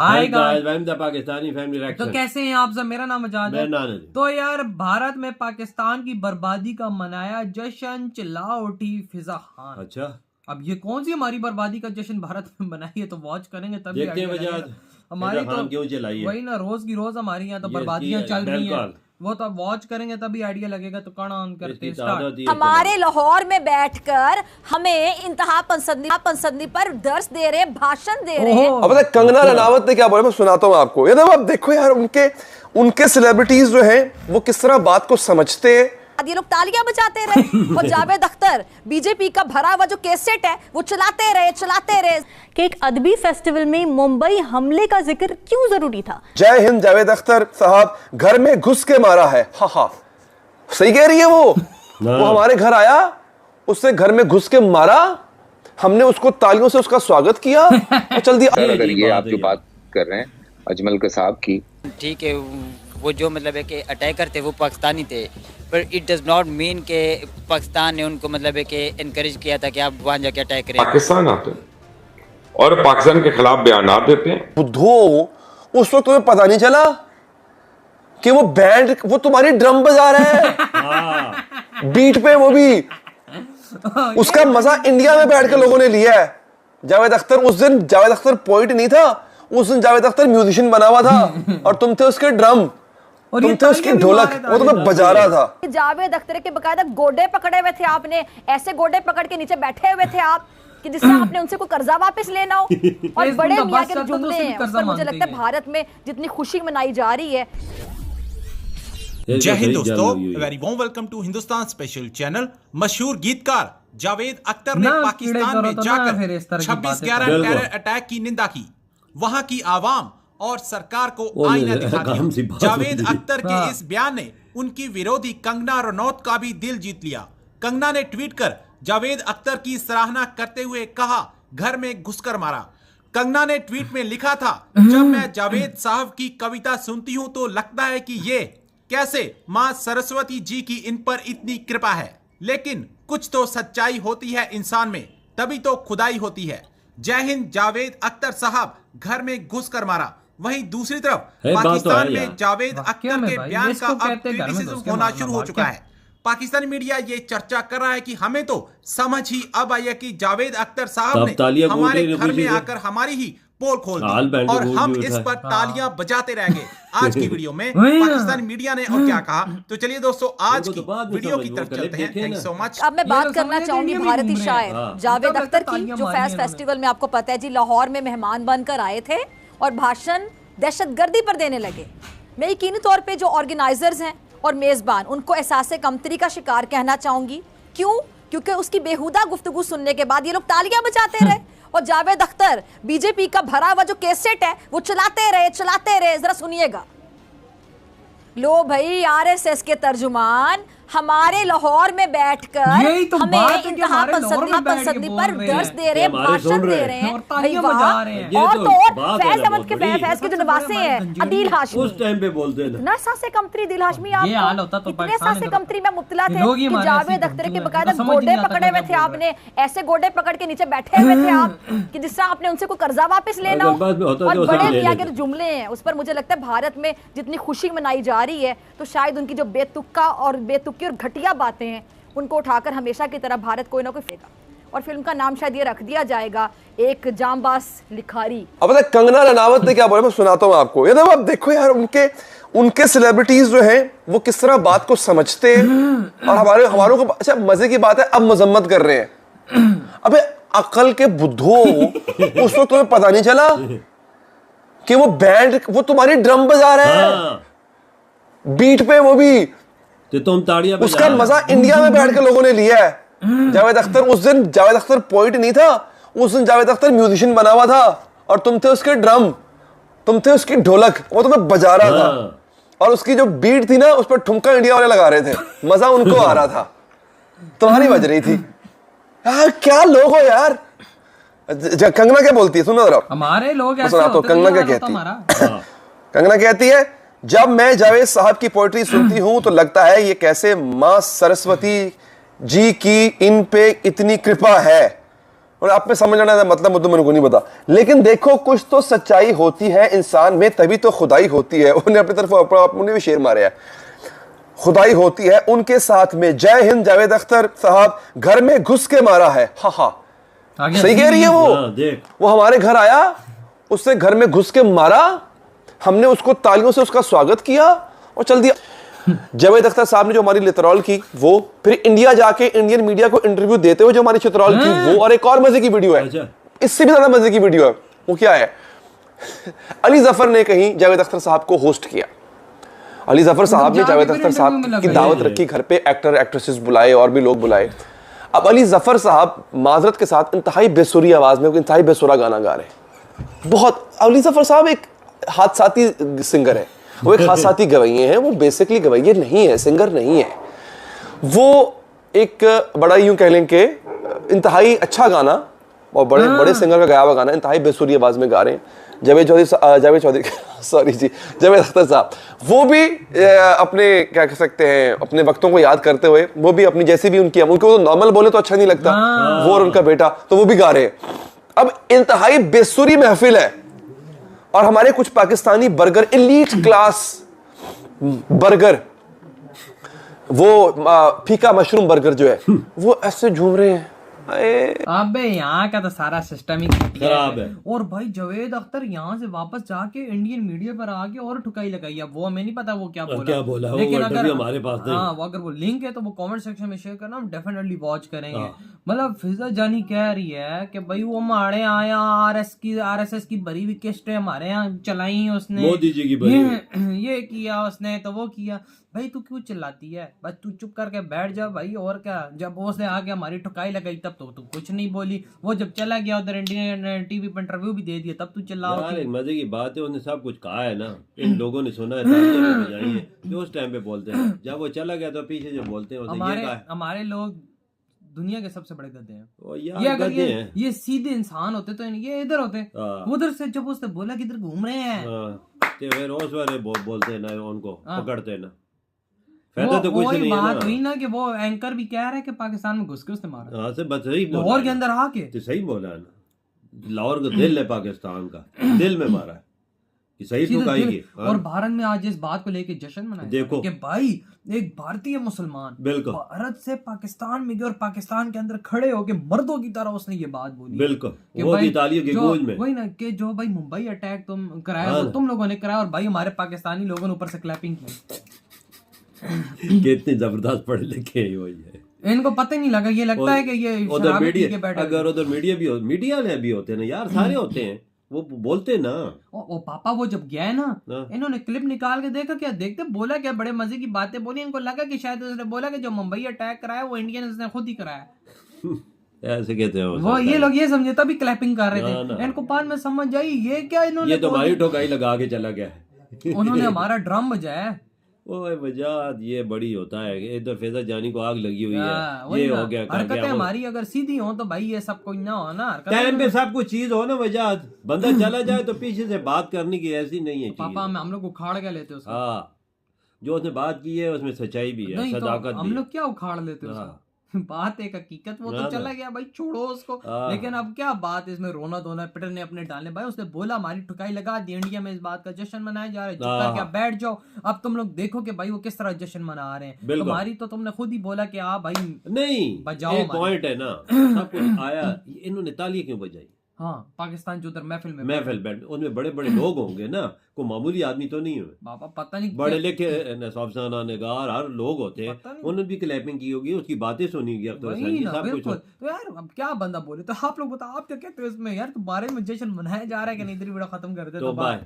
Hi guys, welcome to Pakistani family reaction. तो कैसे हैं आप सब? मेरा नाम आजाद है। तो यार भारत में पाकिस्तान की बर्बादी का मनाया जश्न, चिल्ला उठी फिजा खान। अच्छा, अब ये कौन सी हमारी बर्बादी का जश्न भारत में मनाई है, तो वॉच करेंगे तभी हमारी तो क्यों चलाई है? वही ना, रोज की रोज हमारी यहाँ तो बर्बादियां चल रही हैं, वो तो अब वॉच करेंगे तभी आइडिया लगेगा। तो कौन ऑन करते स्टार्ट। हमारे लाहौर में बैठकर हमें इंतहा पसंदी पर दर्स दे रहे, भाषण दे रहे हैं। अब कंगना रनावत ने क्या बोला, मैं सुनाता हूँ आपको। ये अब देखो यार, उनके सेलिब्रिटीज जो हैं वो किस तरह बात को समझते हैं। ये लोग तालियां बजाते रहे और जावेद अख्तर बीजेपी का भरा हुआ जो कैसेट है वो चलाते रहे कि एक अदबी फेस्टिवल में मुंबई हमले का जिक्र क्यों जरूरी था। जय हिंद, जावेद अख्तर साहब घर में घुस के मारा है। हा सही कह रही है वो हमारे घर आया, उससे घर में घुस के मारा, हमने उसको तालियों से उसका स्वागत किया और चल दिया। अगर ये आप जो बात कर रहे हैं अजमल कसाब की, ठीक है, वो जो मतलब है कि अटैकर थे वो पाकिस्तानी थे, पर इट डज नॉट मीन के पाकिस्तान ने उनको मतलब है कि इनकरेज किया था कि आप वहाँ जाके अटैक करें। पाकिस्तान आते हैं और पाकिस्तान के खिलाफ बयान देते हैं। बुद्धो, उस वक्त तुम्हें पता नहीं चला कि वो बैंड, वो तुम्हारी ड्रम बजा रहा है बीट पे, वो भी उसका मजा इंडिया में बैठ के लोगों ने लिया है। जावेद अख्तर, उस दिन जावेद अख्तर पोइट नहीं था, उस दिन जावेद अख्तर म्यूजिशियन बना हुआ था और तुम थे उसके ड्रम, तुम थे उसकी ढोलक, वो तुम्हें बजा रहा था। जावेद अख्तर के बकायदा गोडे पकड़े हुए थे आपने, ऐसे गोडे पकड़ के नीचे बैठे हुए थे आप कि जिससे आपने उनसे कोई कर्जा वापस लेना हो। और बड़े मियां के जुमले हैं, उस पर मुझे लगता है भारत में जितनी खुशी मनाई जा रही है। जय हिंद दोस्तों, very warm welcome to Hindustan special channel. मशहूर गीतकार जावेद अख्तर ने पाकिस्तान में जाकर 26/11 टेरर अटैक की निंदा की। वहां की आवाम और सरकार को आईना दिखा दिया। जावेद अख्तर के इस बयान ने उनकी विरोधी कंगना रनौत का भी दिल जीत लिया। कंगना ने ट्वीट कर जावेद अख्तर की सराहना करते हुए कहा, घर में घुसकर मारा। कंगना ने ट्वीट में लिखा था, जब मैं जावेद साहब की कविता सुनती हूं तो लगता है कि ये कैसे मां सरस्वती जी की इन पर इतनी कृपा है। लेकिन कुछ तो सच्चाई होती है इंसान में, तभी तो खुदाई होती है। जय हिंद, जावेद अख्तर साहब घर में घुसकर मारा। वहीं दूसरी तरफ पाकिस्तान में जावेद अख्तर के बयान का अब क्रिटिसिज्म होना शुरू हो चुका है। पाकिस्तानी मीडिया ये चर्चा कर रहा है कि हमें तो समझ ही अब आई है कि जावेद अख्तर साहब ने हमारे घर में आकर हमारी ही पोल खोल दी और हम इस पर तालियां बजाते रह गए। आज की वीडियो में पाकिस्तानी मीडिया ने और क्या कहा, तो चलिए दोस्तों आज की वीडियो की तरफ चलते हैं। Thank you so much. अब मैं बात करना चाहूंगी भारतीय शायर जावेद अख्तर की, जो फैज फेस्टिवल में आपको पता है जी लाहौर में मेहमान बनकर आए थे और भाषण दहशतगर्दी पर देने लगे। मैं यकीनी तौर पे जो ऑर्गेनाइजर्स हैं और मेजबान, उनको एहसास कमतरी का शिकार कहना चाहूंगी। क्यों? क्योंकि उसकी बेहुदा गुफ्तगू सुनने के बाद ये लोग तालियां बजाते रहे और जावेद अख्तर बीजेपी का भरा हुआ जो कैसेट है वो चलाते रहे। जरा सुनिएगा। लो भाई, आरएसएस के तर्जुमान हमारे लाहौर में बैठकर तो हमें इंतहा पसंदी पर दर्स दे रहे, भाषण दे रहे हैं। भाई वाह। और तो और फैज अहमद के फैज के जो नवासे हैं अदील हाशमी, उस टाइम पे बोलते हैं ना सासे कमतरी दिल हाशमी, आप इतने सासे कमतरी में मुब्तला थे कि जावेद अख्तर के बकायदा गोडे पकड़े हुए थे आपने, ऐसे गोडे पकड़ के नीचे बैठे हुए थे आप कि जिससे आपने उनसे कोई कर्जा वापस लेना हो। और बड़े मियां के जुमले हैं, उस पर मुझे लगता है भारत में जितनी खुशी मनाई जा रही है, तो शायद उनकी जो बेतुका और घटिया बातें हैं उनको उठाकर हमेशा की तरह भारत कोई ना कोई फेंका। और फिल्म का नाम शायद ये रख दिया जाएगा, एक जांबाज लिखारी। अब कंगना रनावत ने क्या बोला, मैं सुनाता हूँ आपको। ये अब देखो यार, उनके सेलिब्रिटीज जो हैं वो किस तरह बात को समझते हैं और हमारों को। अच्छा, मजे की बात है, अब मजम्मत कर रहे हैं। अबे अकल के बुद्धो, उस वक्त तुम्हें पता नहीं चला कि वो बैंड, वो तुम्हारी ड्रम बजा रहा है बीट पे, वो भी तो तुम तालियां बजा, उसका मजा इंडिया में बैठ के लोगों ने लिया है। जावेद अख्तर, उस दिन जावेद अख्तर पोइट नहीं था, उस दिन जावेद अख्तर म्यूजिशियन बना हुआ था और तुम थे उसके ड्रम, तुम थे उसकी ढोलक, वो तुम्हें बजा रहा था और उसकी जो बीट थी ना, उस पर ठुमका इंडिया वाले लगा रहे थे, मजा उनको आ रहा था, तुम्हारी बज रही थी। यार क्या लोग हो यार। कंगना क्या बोलती है, सुनो जरा, हमारे लोग सुना तो कंगना क्या कहती है। कंगना कहती है, जब मैं जावेद साहब की पोएट्री सुनती हूं तो लगता है ये कैसे मां सरस्वती जी की इन पे इतनी कृपा है। और आप में समझ आना है मतलब मुझे मेरे को नहीं पता, लेकिन देखो कुछ तो सच्चाई होती है इंसान में, तभी तो खुदाई होती है। उन्हें अपनी तरफ अपने भी शेर मारे हैं, खुदाई होती है उनके साथ में। जय हिंद जावेद अख्तर साहब घर में घुस के मारा है। हाँ हाँ सही कह रही है वो हमारे घर आया, उससे घर में घुस के मारा, हमने उसको तालियों से उसका स्वागत किया और चल दिया। जावेद अख्तर साहब ने जो हमारी लितरॉल की वो, फिर इंडिया जाके इंडियन मीडिया को इंटरव्यू देते हुए जो हमारी चित्रॉल की वो, और एक और मजे की वीडियो है, इससे भी ज्यादा मजे की वीडियो है। वो क्या है, अली जफर ने कहीं जावेद अख्तर साहब को होस्ट किया। अली जफर साहब ने जावेद अख्तर साहब की दावत रखी, घर पे एक्टर एक्ट्रेसेस बुलाए और भी लोग बुलाए। अब अली जफर साहब माजरत के साथ इंतहाई बेसुरी आवाज में इंतहाई बेसुरा गाना गा रहे हैं। बहुत, अली जफर साहब एक हादसाती सिंगर है, वो एक हादसाती गवैये हैं, वो बेसिकली गवैये नहीं है, सिंगर नहीं है। वो एक बड़ा यूं कह लें कि इंतहाई अच्छा गाना और बड़े सिंगर का गाया हुआ गाना इंतहाई बेसुरी आवाज में गा रहे हैं। जावेद चौधरी सॉरी जी, जावेद अख्तर साहब वो भी अपने क्या कह सकते हैं अपने वक्तों को याद करते हुए, वो भी अपनी जैसी भी उनकी, उनको नॉर्मल बोले तो अच्छा नहीं लगता, वो और उनका बेटा तो वो भी गा रहे हैं। अब इंतहाई बेसुरी महफिल है और हमारे कुछ Pakistani burger, elite class burger, वो फीका मशरूम बर्गर जो है वो ऐसे झूम रहे हैं। अबे यहाँ का तो सारा सिस्टम ही खराब है। और भाई जावेद अख्तर यहाँ से वापस जाके इंडियन मीडिया पर आके और ठुकाई लगाई है। वो हमें नहीं पता वो क्या बोला, लेकिन अगर हमारे पास वो अगर वो लिंक है तो वो कमेंट सेक्शन में शेयर करना, हम डेफिनेटली वॉच करेंगे। मतलब फिजा जानी कह रही है कि भाई वो हमारे आया RSS की भरी हुई किस्टें हमारे यहाँ चलाई उसने, मोदी जी की ये किया उसने तो वो किया। भाई तू क्यों चिल्लाती है, बस तू चुप करके बैठ जा भाई। और क्या, जब उसने आके हमारी ठुकाई लगाई तब तो तू कुछ नहीं बोली, वो जब चला गया उधर इंडियन टीवी पर इंटरव्यू भी दे दिया तब तू चिल्लाओ। यार एक मजे की बात है, उन्होंने सब कुछ कहा है ना, इन लोगों ने सुना है, तालियां बजाई है, जो उस टाइम पे बोलते हैं, जब वो चला गया तो पीछे जो बोलते हैं हमारे लोग दुनिया के सबसे बड़े गधे हैं। ये अगर ये सीधे इंसान होते तो ये इधर होते, उधर से जब उसने बोला कि इधर घूम रहे हैं रोज वाले बोलते हैं ना, उनको पकड़ते हैं ना। तो कुछ नहीं बात हुई ना कि वो एंकर भी कह रहा है कि पाकिस्तान में घुस के उसने मारा। हाँ से बस सही बोला, लाहौर के अंदर आके तो सही बोला है ना, लाहौर का दिल है पाकिस्तान का, दिल में मारा है कि सही ठुकाई की। और भारत में आज इस बात को लेके जश्न मनाया देखो कि भाई एक भारतीय मुसलमान बिल्कुल भारत से पाकिस्तान में गए और पाकिस्तान के अंदर खड़े होके मर्दों की तरह उसने ये बात बोली। बिल्कुल वो भी तालियों की गूंज में, वही ना कि जो भाई मुंबई अटैक तुम कराया वो तुम लोगों ने कराया और भाई हमारे पाकिस्तानी लोगों ने ऊपर से क्लैपिंग की। कितने जबरदस्त पढ़े लिखे हैं वही है, इनको पता ही नहीं लगा, ये लगता है कि ये उधर मीडिया, अगर उधर मीडिया ने भी होते हैं ना यार, सारे होते हैं वो बोलते ना। ओ पापा वो जब गया है ना, इन्होंने क्लिप निकाल के देखा, क्या देखते बोला क्या बड़े मजे की बातें बोली। इनको लगा कि शायद उसने बोला कि जो मुंबई अटैक कराया वो इंडियन ने खुद ही कराया। ऐसे कहते हैं वो ये लोग ये समझे तभी क्लैपिंग कर रहे थे। इनको बाद में समझ आई ये क्या इन्होंने, ये तो हमारी ठोकाई लगा के चला गया है। उन्होंने हमारा ड्रम बजाया। ओए वजाद ये बड़ी होता है, इधर फैजा जानी को आग लगी हुई है, ये हो गया हरकतें हमारी अगर सीधी हो तो भाई ये सब कुछ ना हो ना, टाइम पे सब कुछ चीज हो ना वजाद, बंदा चला जाए तो पीछे से बात करने की ऐसी नहीं है पापा, हम लोग उखाड़ के लेते उसको। हाँ जो उसने बात की है उसमें सच्चाई भी है, सदाकत भी। हम लोग क्या उखाड़ लेते उसको, बात एक हकीकत, वो तो चला गया भाई छोड़ो उसको। लेकिन अब क्या बात इसमें रोना धोना पिटने अपने डालने। भाई उसने बोला हमारी ठुकाई लगा दी, इंडिया में इस बात का जश्न मनाया जा रहा है, चुप करके बैठ जाओ। अब तुम लोग देखो कि भाई वो किस तरह जश्न मना रहे हैं। तुम्हारी तो तुमने खुद ही बोला कि आप भाई नहीं बजाओ, पॉइंट है ना, सब कुछ आया, इन्होंने तालियां क्यों बजाई? हाँ पाकिस्तान जो उधर महफिल बैठ उनमें बड़े बड़े लोग होंगे ना, कोई मामूली आदमी तो नहीं हुए बाबा, पता नहीं बड़े लेके निगार हर लोग होते हैं, उन्होंने भी क्लैपिंग की होगी, उसकी बातें सुनी होगी। सब कुछ तो यार अब क्या बंदा बोले, तो आप लोग बताओ आप क्या कहते हो इसमें यार, तो बारे में जश्न मनाया जा रहा है कि नहीं, इधर वीडियो खत्म कर दे तो बाय।